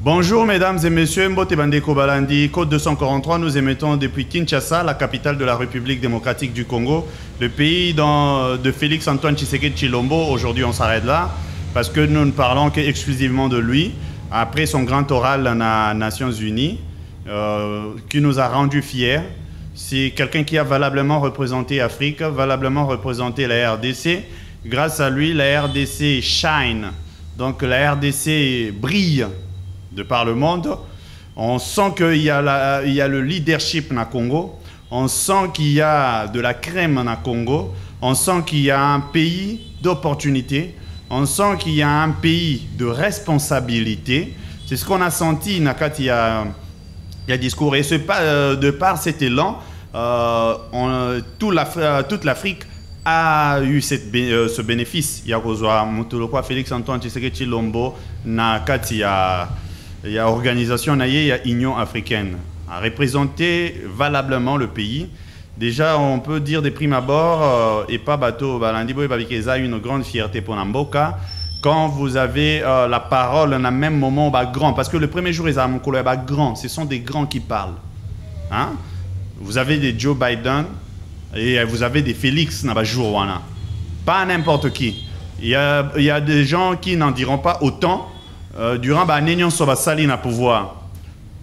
Bonjour mesdames et messieurs, Mbote Bandeko Balandi, Côte 243, nous émettons depuis Kinshasa, la capitale de la République démocratique du Congo, le pays de Félix Antoine Tshisekedi Tshilombo. Aujourd'hui on s'arrête là, parce que nous ne parlons qu'exclusivement de lui, après son grand oral aux Nations Unies, qui nous a rendus fiers. C'est quelqu'un qui a valablement représenté l'Afrique, valablement représenté la RDC. Grâce à lui, la RDC shine, donc la RDC brille de par le monde. On sent qu'il y a le leadership na Congo, on sent qu'il y a de la crème na Congo, on sent qu'il y a un pays d'opportunité, on sent qu'il y a un pays de responsabilité. C'est ce qu'on a senti quand il y a discours. Et de par cet élan, toute l'Afrique a eu ce bénéfice. Il y a Félix Antoine Tshisekedi Tshilombo na il y a organisation, il y a Union africaine, a représenté valablement le pays. Déjà, on peut dire des primes abord, et pas bateau, Balandibo et Babikeza, une grande fierté pour Namboka. Quand vous avez la parole, en un même moment, grand, parce que le premier jour, ils ont grand, ce sont des grands qui parlent. Hein? Vous avez des Joe Biden et vous avez des Félix Nabajourwana. Pas n'importe qui. Il y a des gens qui n'en diront pas autant. Durant l'année sur basali na pouvoir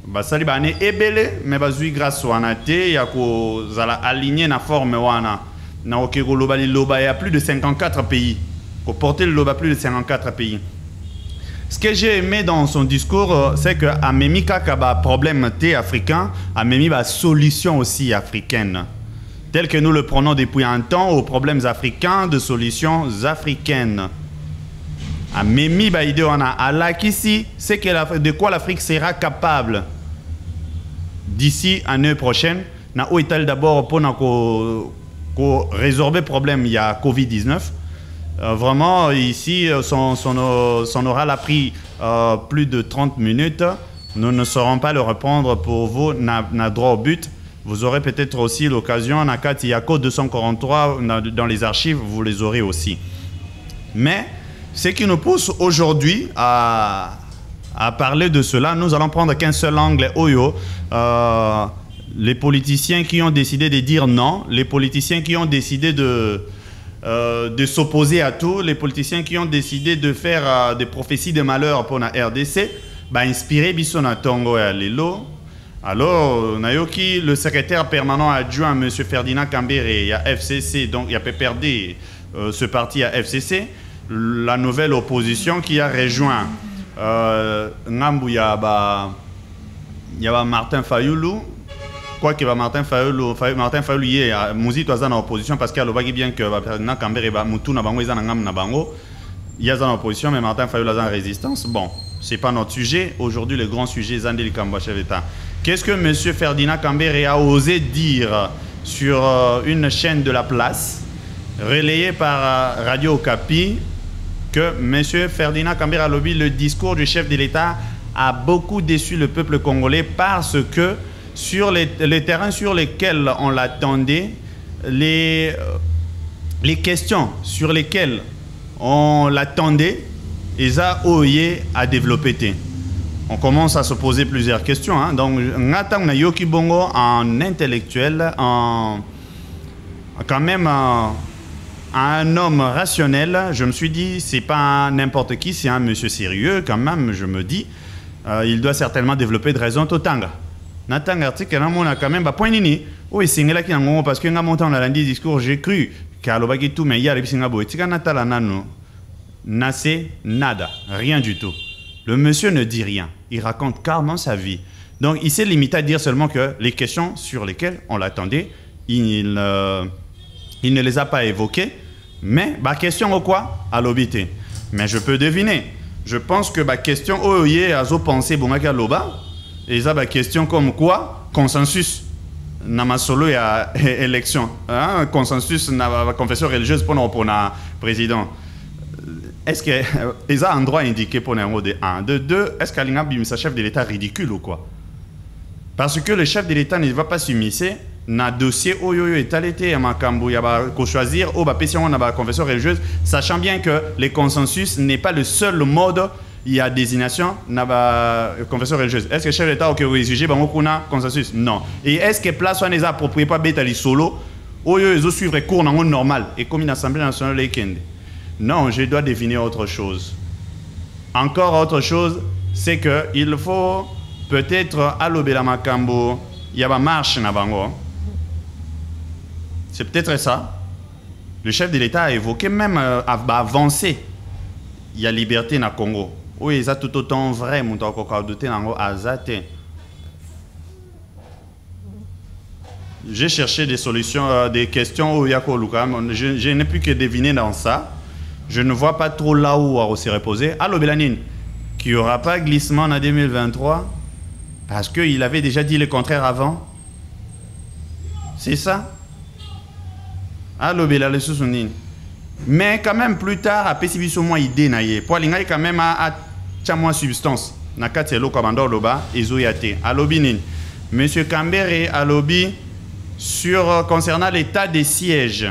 basali bane ebele mais bazui grâce wana te ya ko zala aligné na forme wana na okego loba il y a plus de 54 pays ko porter le loba plus de 54 pays. Ce que j'ai aimé dans son discours, c'est que amemi kaka problème té africain, amemi ba solution aussi africaine, tel que nous le prenons depuis un temps aux problèmes africains, de solutions africaines. Amemi baïde wana alakisi, c'est de quoi l'Afrique sera capable d'ici l'année prochaine. Na oital d'abord pour résorber le problème, il y a Covid-19. Vraiment ici son oral a pris plus de 30 minutes. Nous ne saurons pas le reprendre pour vous na droit au but. Vous aurez peut-être aussi l'occasion, na il y a Côte 243 dans les archives, vous les aurez aussi. Mais ce qui nous pousse aujourd'hui à parler de cela, nous allons prendre qu'un seul angle, Oyo. Les politiciens qui ont décidé de dire non, les politiciens qui ont décidé de s'opposer à tout, les politiciens qui ont décidé de faire des prophéties de malheur pour la RDC, inspiré Bissona Tongo et Lelo. Alors, Nayoki, le secrétaire permanent adjoint, M. Ferdinand Kambere, il y a FCC, donc il y a PPRD, ce parti à FCC. La nouvelle opposition qui a rejoint Ngambu, il y a Martin Fayoulou. Quoi qu'il y a Martin Fayoulou y est, Mouzi est en opposition parce qu'il y a le bien que Ferdinand Kambere Moutou na bango, il y a en opposition, mais Martin Fayoulou est en résistance. Bon, c'est pas notre sujet. Aujourd'hui, le grand sujet, Zandeli Kamba chef d'État. Qu'est-ce que M. Ferdinand Kambere a osé dire sur une chaîne de la place, relayée par Radio Okapi, que M. Ferdinand Kambere Lobi, le discours du chef de l'État a beaucoup déçu le peuple congolais parce que sur les terrains sur lesquels on l'attendait, les questions sur lesquelles on l'attendait, ils ont osé à développer. On commence à se poser plusieurs questions. Hein. Donc, on a Yoki Bongo en intellectuel, quand même un homme rationnel. Je me suis dit, c'est pas n'importe qui, c'est un monsieur sérieux quand même, je me dis. Il doit certainement développer de raisons totanga. Natanga article on a quand même point nini. Oui, c'est là qui en parce que on a lundi discours, j'ai cru qu'alobaki tout mais hier et bo etika natala nano. Nassé nada, rien du tout. Le monsieur ne dit rien, il raconte carrément sa vie. Donc, il s'est limité à dire seulement que les questions sur lesquelles on l'attendait, il ne les a pas évoquées. Mais, question au quoi? À l'obité. Mais je peux deviner. Je pense que la question, à penser, et ça, la question comme quoi? Consensus. Nama solo ya élection. Consensus na confession religieuse pour le président. Est-ce que ils ont un droit indiqué pour un de 1? De 2, est-ce qu'Alinga bimisa chef de l'État ridicule ou quoi? Parce que le chef de l'État ne va pas s'immiscer dans le dossier Oyoyo et Talete et Makambo. Il y a choisir ou pétion na confession religieuse, sachant bien que le consensus n'est pas le seul mode. Il y a désignation na confession religieuse. Est-ce que le chef de l'État a exigé un consensus? Non. Et est-ce que place soit approprié pas bétali solo? Oyo ils suivre cours normal et comme une assemblée nationale les kende. Non, je dois deviner autre chose. Encore autre chose, c'est qu'il faut peut-être à l'Obéla Makambo, il y a une marche na bango. C'est peut-être ça. Le chef de l'État a évoqué même avancer. Il y a liberté na Congo. Oui, ça tout autant vrai, mon temps qu'on a douté dans azate. J'ai cherché des solutions, des questions où je n'ai plus que deviner dans ça. Je ne vois pas trop là où on s'est reposé. Allô Bélanine, qu'il n'y aura pas glissement en 2023 parce qu'il avait déjà dit le contraire avant. C'est ça? Allô Bélanine. Mais quand même plus tard, à PCB moins idée naïe. Pour l'inga quand même à moins substance. Nakatelo Kabandor Loba et Zoyate. Allô Binin. Monsieur Cambere, allô concernant l'état des sièges.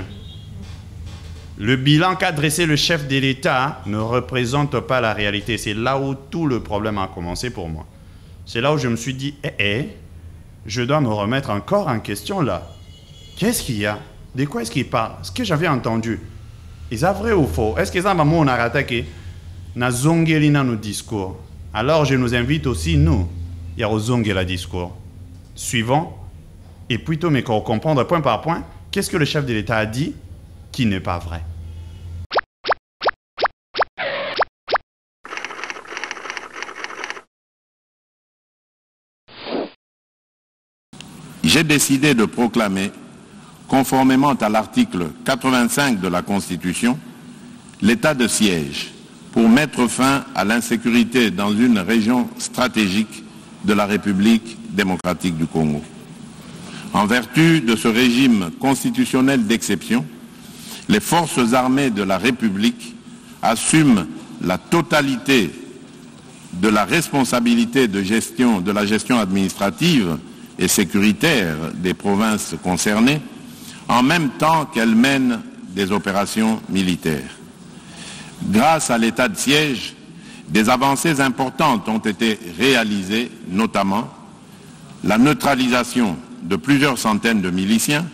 Le bilan qu'a dressé le chef de l'État ne représente pas la réalité. C'est là où tout le problème a commencé pour moi. C'est là où je me suis dit, je dois me remettre encore en question là. Qu'est-ce qu'il y a? De quoi est-ce qu'il parle? Ce que j'avais entendu, est-ce vrai ou faux? Est-ce que ça m'a mon attaqué? Na zongelina nos discours. Alors je nous invite aussi, nous, à zongela discours. Suivons, et plutôt mais qu'on comprendre point par point, qu'est-ce que le chef de l'État a dit qui n'est pas vrai. J'ai décidé de proclamer, conformément à l'article 85 de la Constitution, l'état de siège pour mettre fin à l'insécurité dans une région stratégique de la République démocratique du Congo. En vertu de ce régime constitutionnel d'exception, les forces armées de la République assument la totalité de la responsabilité de la gestion administrative et sécuritaire des provinces concernées, en même temps qu'elles mènent des opérations militaires. Grâce à l'état de siège, des avancées importantes ont été réalisées, notamment la neutralisation de plusieurs centaines de miliciens,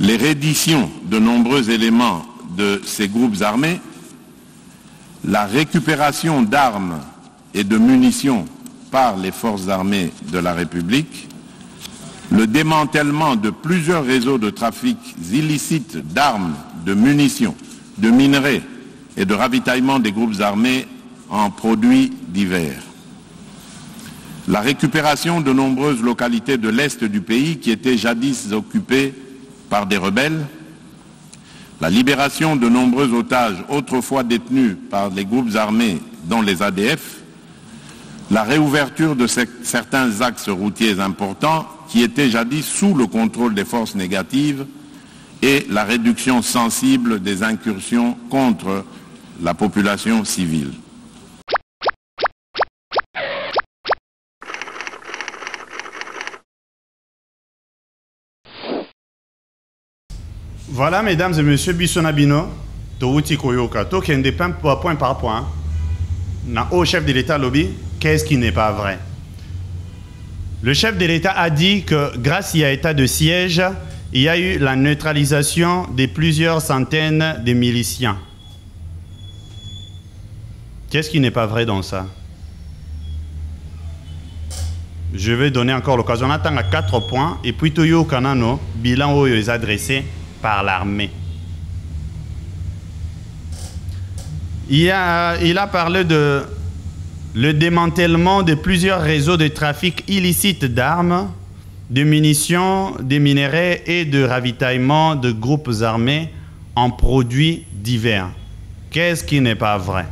les redditions de nombreux éléments de ces groupes armés, la récupération d'armes et de munitions par les forces armées de la République, le démantèlement de plusieurs réseaux de trafic illicites d'armes, de munitions, de minerais et de ravitaillement des groupes armés en produits divers. La récupération de nombreuses localités de l'Est du pays qui étaient jadis occupées par des rebelles, la libération de nombreux otages autrefois détenus par les groupes armés dont les ADF, la réouverture de certains axes routiers importants qui étaient jadis sous le contrôle des forces négatives et la réduction sensible des incursions contre la population civile. Voilà, mesdames et messieurs, Bissonabino, Touti Koyoka, Token point par point. Au chef de l'État lobby, qu'est-ce qui n'est pas vrai? Le chef de l'État a dit que grâce à l'état de siège, il y a eu la neutralisation de plusieurs centaines de miliciens. Qu'est-ce qui n'est pas vrai dans ça? Je vais donner encore l'occasion. On attend à 4 points et puis Toyo Kanano, bilan où est adressé par l'armée. Il a parlé de le démantèlement de plusieurs réseaux de trafic illicite d'armes, de munitions, de minerais et de ravitaillement de groupes armés en produits divers. Qu'est-ce qui n'est pas vrai?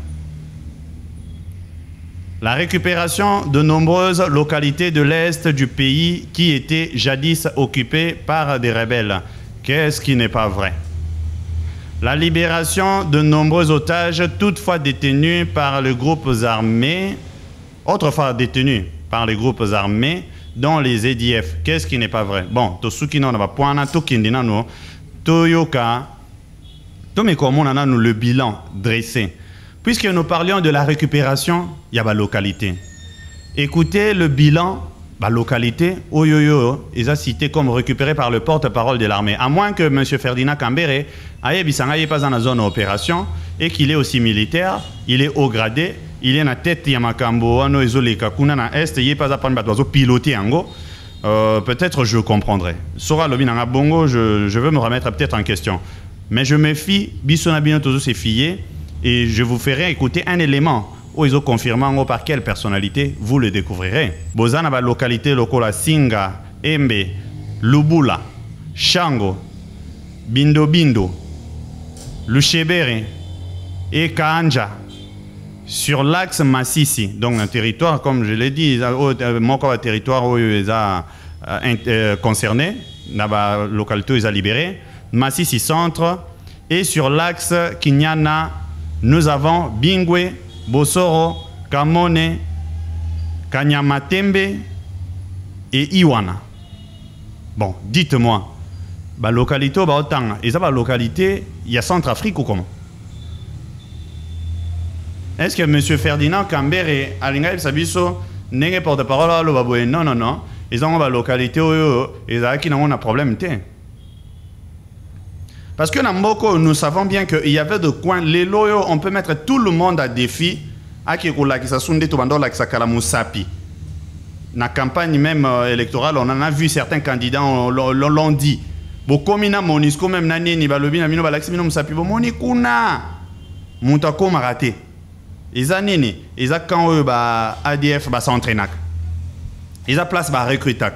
La récupération de nombreuses localités de l'Est du pays qui étaient jadis occupées par des rebelles. Qu'est-ce qui n'est pas vrai? La libération de nombreux otages, toutefois détenus par les groupes armés, autrefois détenus par les groupes armés, dont les EDF. Qu'est-ce qui n'est pas vrai? Bon, Tosuki non va point tout kindina no, Toyoka, tout mais comment on a nous le bilan dressé. Puisque nous parlions de la récupération, il y a la localité. Écoutez le bilan, la localité, ils ont cité comme récupéré par le porte-parole de l'armée. À moins que M. Ferdinand Kambere n'ait pas dans la zone d'opération et qu'il est aussi militaire, il est haut gradé, il est dans la tête de Yamakambo, il n'est pas à prendre piloter en go. Peut-être je comprendrai. Sora Lobi Nanga Bongo, je veux me remettre peut-être en question. Mais je me fie, Bissonabino Tozo s'est fié. Et je vous ferai écouter un élément où ils ont confirmé par quelle personnalité vous le découvrirez. Bozana ba localité lokola Singa, Embe, Lubula, Shango, Bindo Bindo, Luchebere et Kaanja sur l'axe Massissi, donc un territoire, comme je l'ai dit, un territoire où ils ont concerné, la localité où ils ont libéré, Massissi centre, et sur l'axe Kinyana. Nous avons Bingwe, Bosoro, Kamone, Kanyamatembe et Iwana. Bon, dites-moi, la localité, la localité, il y a Centrafrique ou comment? Est-ce que M. Ferdinand Kambere, Alinga Sabiso, n'est pas porte-parole? Non, non, non. Ils ont la localité, ils ont un problème. Parce que dans Mboko, nous savons bien qu'il y avait de coins. Les loyaux, on peut mettre tout le monde à défi. Dans la campagne même électorale, on en a vu certains candidats, l'ont dit. Bokomina Monisco, même Nani, Nibalobi, Namino Balaxi, Mino Musapi, Monikuna. Moutako Maraté. Ils ont nini. Ils ont quand ADF s'entraîne. Ils ont place à recruter.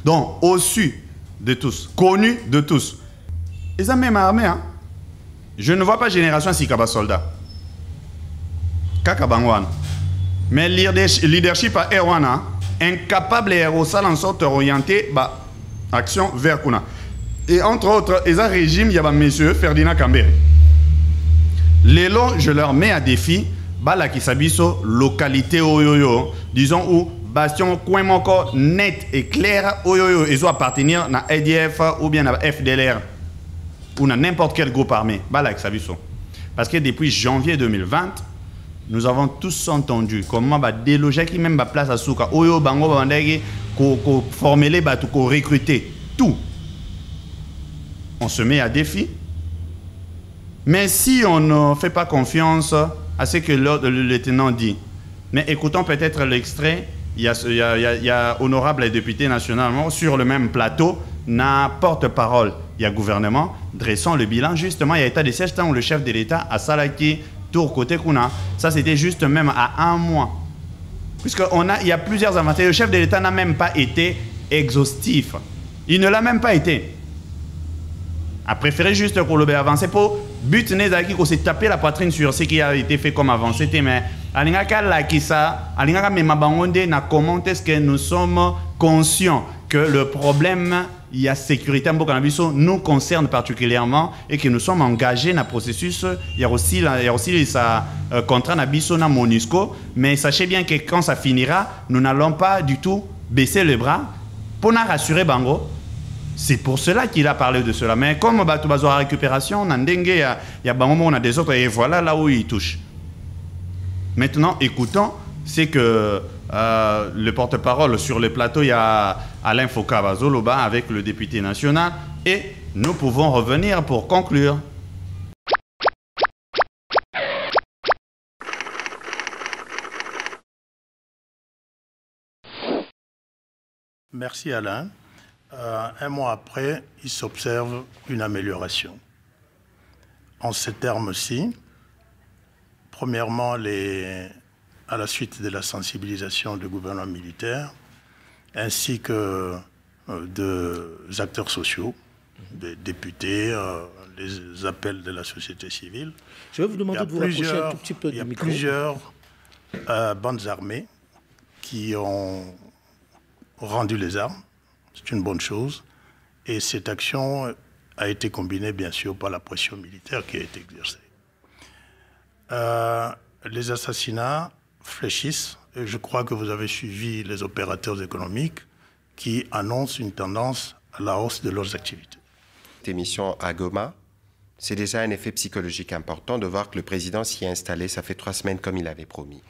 Donc, au-dessus de tous, connu de tous. Ils ont même armé. Hein? Je ne vois pas génération Sikaba soldat. Kakabangwan. Mais leadership à Erwana, incapable et en sorte orienté, action vers Kuna. Et entre autres, ils ont régime, il y a monsieur Ferdinand Kambere. Les lots, je leur mets à défi, la Kisabiso, localité oyoyo, disons où bastion coin moko net et clair oyoyo, ils doivent appartenir à EDF ou bien à FDLR. Ou dans n'importe quel groupe armé. Parce que depuis janvier 2020, nous avons tous entendu comment déloger qui même place à Souka, Oyo Bango Bandegi, former, recruter, tout. On se met à défi. Mais si on ne fait pas confiance à ce que le lieutenant dit, mais écoutons peut-être l'extrait, il y a honorable député national sur le même plateau, n'a porte-parole. Il y a gouvernement, dressant le bilan, justement, il y a état de siège où le chef de l'État a Salaki, tour côté Kuna. Ça, c'était juste même à 1 mois. Il y a plusieurs avantages. Le chef de l'État n'a même pas été exhaustif. Il ne l'a même pas été. A préféré juste pour le avancer pour but Nezaki qu'on s'est tapé la poitrine sur ce qui a été fait comme avancé. Mais Alingaka Lakisa, Alingaka Memabangonde n'a comment est-ce que nous sommes conscients que le problème, il y a sécurité en Bokanabiso, nous concerne particulièrement et que nous sommes engagés dans le processus. Il y a aussi les contrats Nabiso na Monusco, mais sachez bien que quand ça finira, nous n'allons pas du tout baisser les bras pour nous rassurer Bango. C'est pour cela qu'il a parlé de cela. Mais comme Batubazo à récupération, il y a Bango, on a des autres, et voilà là où il touche. Maintenant, écoutons, c'est que le porte-parole sur le plateau, il y a Alain Fokaba-Zoloba avec le député national, et nous pouvons revenir pour conclure. Merci Alain. Un mois après, il s'observe une amélioration. En ces termes-ci, premièrement, les à la suite de la sensibilisation du gouvernement militaire, ainsi que des acteurs sociaux, des députés, les appels de la société civile. Je vais vous demander de vous rapprocher un tout petit peu du micro. Il y a plusieurs bandes armées qui ont rendu les armes. C'est une bonne chose. Et cette action a été combinée, bien sûr, par la pression militaire qui a été exercée. Les assassinats fléchissent. Et je crois que vous avez suivi les opérateurs économiques qui annoncent une tendance à la hausse de leurs activités. Cette émission à Goma, c'est déjà un effet psychologique important de voir que le président s'y est installé, ça fait 3 semaines comme il avait promis.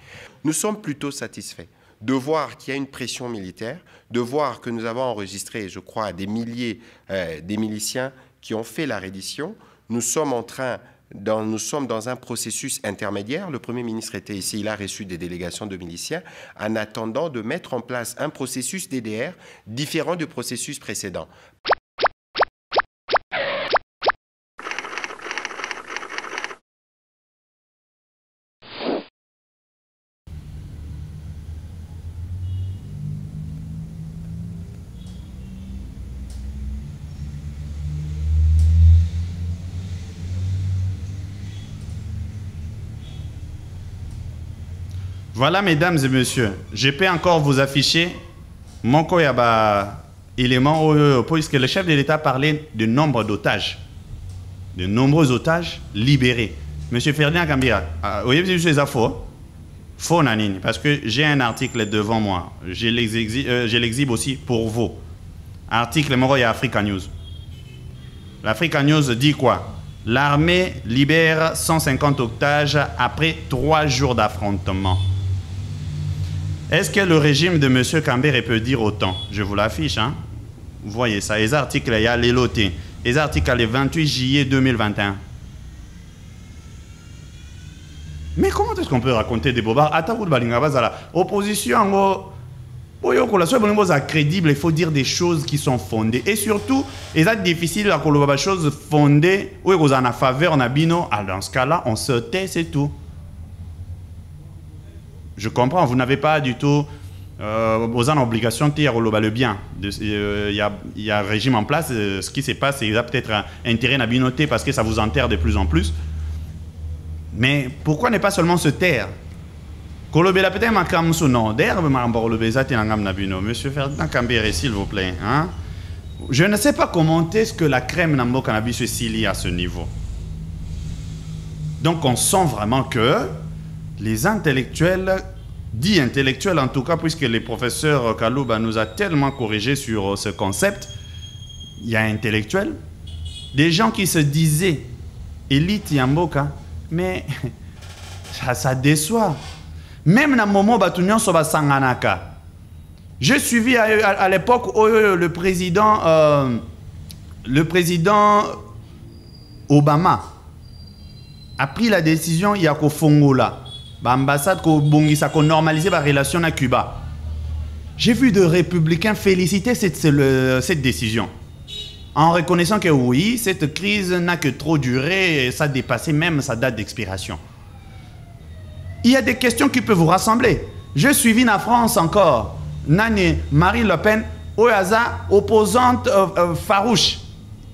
Nous sommes plutôt satisfaits de voir qu'il y a une pression militaire, de voir que nous avons enregistré, je crois, des milliers des miliciens qui ont fait la reddition. Nous sommes dans un processus intermédiaire. Le Premier ministre était ici, il a reçu des délégations de miliciens en attendant de mettre en place un processus DDR différent du processus précédent. Voilà, mesdames et messieurs, je peux encore vous afficher mon élément, puisque le chef de l'État parlait de nombre d'otages, de nombreux otages libérés. Monsieur Ferdinand Kambira, vous avez vu les infos? Faux nanine, parce que j'ai un article devant moi, je l'exhibe aussi pour vous. Article il y a Africa News. L'Africa News dit quoi? L'armée libère 150 otages après 3 jours d'affrontement. Est-ce que le régime de M. Kambere peut dire autant? Je vous l'affiche, hein? Vous voyez ça. Les articles, il y a les lotés. Les articles, le 28 juillet 2021. Mais comment est-ce qu'on peut raconter des bobards? Opposition, crédible, il faut dire des choses qui sont fondées. Et surtout, il est difficile à dire des choses fondées ou en faveur d'Abino. Dans ce cas-là, on se tait, c'est tout. Je comprends, vous n'avez pas du tout aux obligations de dire le bien. Il y a un régime en place. Ce qui se passe, c'est peut-être un intérêt à binoter parce que ça vous enterre de plus en plus. Mais pourquoi ne pas seulement se taire? Monsieur Ferdinand Kambere, s'il vous plaît. Hein? Je ne sais pas comment est-ce que la crème Nambo Cannabis se cilie à ce niveau. Donc on sent vraiment que les intellectuels, dits intellectuels en tout cas, puisque le professeur Kalouba nous a tellement corrigé sur ce concept, il y a intellectuels, des gens qui se disaient élite Yamboka, mais ça déçoit. Même dans le moment où Sanganaka, j'ai suivi à l'époque où le président Obama a pris la décision, il y a qu'au Fongola, l'ambassade qui normalisé la relation à Cuba. J'ai vu des républicains féliciter cette décision, en reconnaissant que oui, cette crise n'a que trop duré et ça a dépassé même sa date d'expiration. Il y a des questions qui peuvent vous rassembler. J'ai suivi la France encore. Nani, Marine Le Pen, Oyaza, opposante farouche.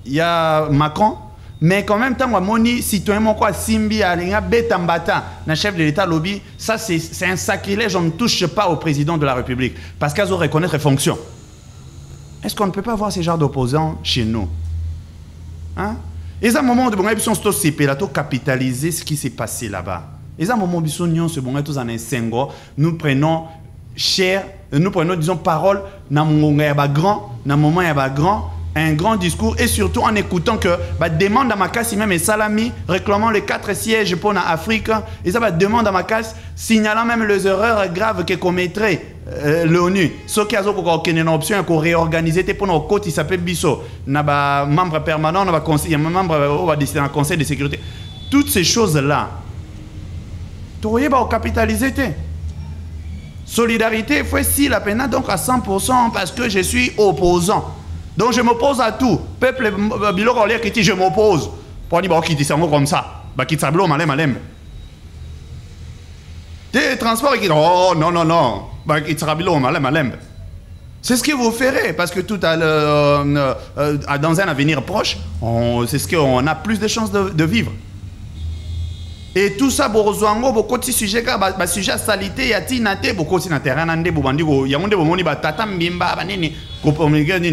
Il y a Macron. Mais quand même, tant que moni citoyen, quoi, Simbi, Alinga, Betambata, le chef de l'État lobby, ça c'est un sacrilège. On ne touche pas au président de la République parce qu'elles ont reconnaître les fonctions. Est-ce qu'on ne peut pas voir ces genres d'opposants chez nous? Hein? Et à un moment de bon, ils capitaliser ce qui s'est passé là-bas. Et à un moment nous prenons cher, nous prenons, disons, parole, un grand discours, et surtout en écoutant que demande à ma casse, même et Salami, réclamant les 4 sièges pour l'Afrique, et ça demande à ma casse, signalant même les erreurs graves que commettrait l'ONU. Ce qui a une option pour réorganiser pour nos côtes, il s'appelle Bisso. Il y a membre permanent, il y a membre du Conseil de sécurité. Toutes ces choses-là, tu vas capitaliser. Solidarité, il faut si la peine donc à 100% parce que je suis opposant. Donc je m'oppose à tout. Peuple Biloko qui dit je m'oppose. Pour dire qui dit ça comme ça. Bah qui tableau malem malem. Des transports qui... Oh, non, non, non. C'est ce que vous ferez, parce que tout à dans un avenir proche, c'est ce qu'on a plus de chances de vivre. Et tout ça, beaucoup de sujets, sujet salité, y a tinate, beaucoup de terrain,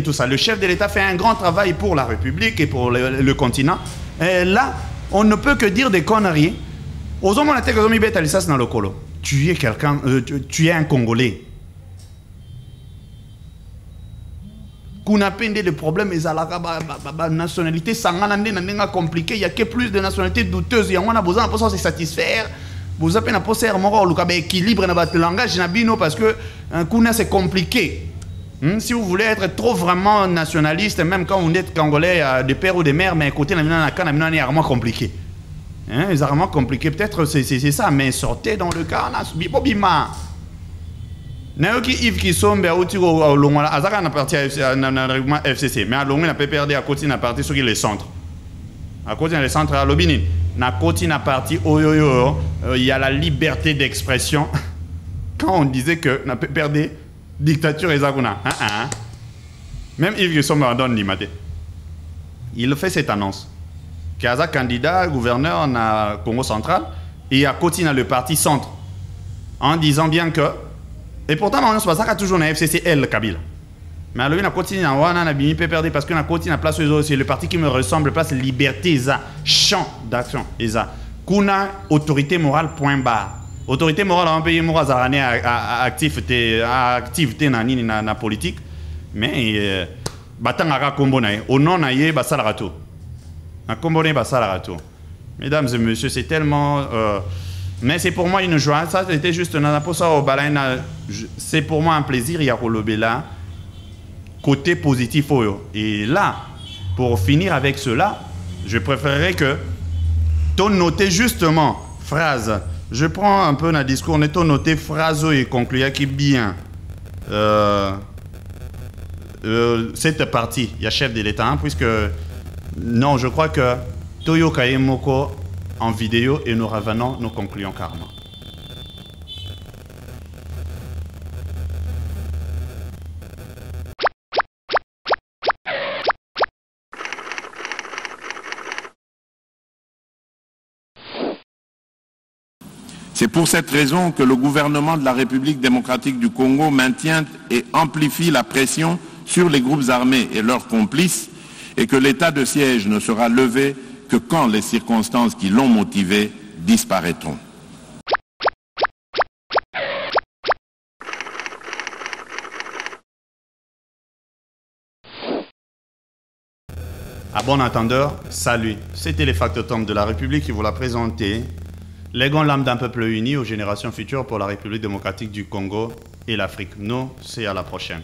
tout ça. Le chef de l'État fait un grand travail pour la République et pour le continent. Et là, on ne peut que dire des conneries. Tu es quelqu'un, tu es un Congolais. Qu'on a peine de problèmes, les nationalités compliquées, il n'y a que plus de nationalités douteuses. Il y a besoin de se satisfaire. Vous avez besoin d'équilibre dans votre langage parce que c'est compliqué. Si vous voulez être trop vraiment nationaliste, même quand vous êtes Congolais de père ou de mère, mais écoutez, c'est vraiment compliqué. C'est vraiment compliqué. Peut-être c'est ça, mais sortez dans le cas. Nayoki Yves Kisombe a outi au Longwala, Azaka n'a parti à règlement FCC, mais à Longwala n'a pas perdu à côté n'a parti sur les centres. À côté les centres à Lobini, n'a côté n'a parti il y a la liberté d'expression. Quand on disait que n'a pas perdu dictature et Zaguna, même Yves Kisombe en donne l'imate. Il fait cette annonce. Kaza candidat gouverneur na Congo central et à côté n'a le parti centre, en disant bien que et pourtant, on ne pas toujours dans FCCL Kabila. Mais alors, on a continué à avoir un perdu parce qu'on a continué à place c'est le parti qui me ressemble, place liberté, ça, champ d'action, ça. Kuna autorité morale point barre. Autorité morale en pays morale zarane activité dans la politique, mais batanga kombo na au non naie basala rato. Na kombo ne basala rato. Mesdames et messieurs, c'est tellement mais c'est pour moi une joie. Ça, c'était juste c'est pour moi un plaisir. Il y a là côté positif. Et là, pour finir avec cela, je préférerais que tu notes justement phrase. Je prends un peu dans le discours, on est noté phrase et concluant qui bien cette partie. Il y a chef de l'État, puisque non, je crois que Toyo Kayemoko en vidéo et nous revenons, nous concluons carrément. C'est pour cette raison que le gouvernement de la République démocratique du Congo maintient et amplifie la pression sur les groupes armés et leurs complices et que l'état de siège ne sera levé que quand les circonstances qui l'ont motivé disparaîtront. À bon entendeur, salut. C'était les factotums de la République qui vous l'a présenté. Les grands lames d'un peuple uni aux générations futures pour la République démocratique du Congo et l'Afrique. Nous, c'est à la prochaine.